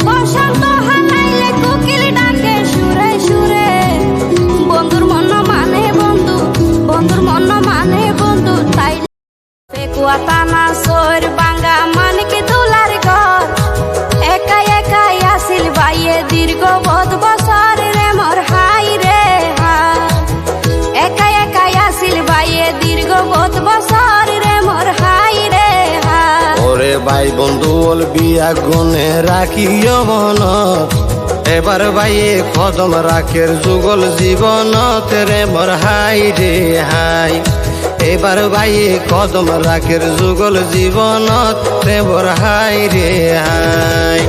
বসন্ত হানাইলে কোকিল ডাকে সুরে সুরে, বন্ধুর মন মানে বন্ধু, বন্ধুর মন মানে বন্ধু। তাই পেকুয়া টানা সর বাঙ্গা মানে কি দুলার ঘর, একা একাই আসিল বাইয়ে দীর্ঘ বদ বছর রে মোর হাই রে হাই। একা একাই আসিল বাইয়ে দীর্ঘ বদ বছর রে মোর হাই রে হাই। ওরে ভাই বন্ধু ওল বিয়া গুনে রাখিও মনত, এবার ভাইয়ে কদম রাখের যুগল জীবনত রে মোর হাই রে হাই। এবার ভাইয়ে কদম রাখের যুগল জীবনত রে মোর হাই রে হাই।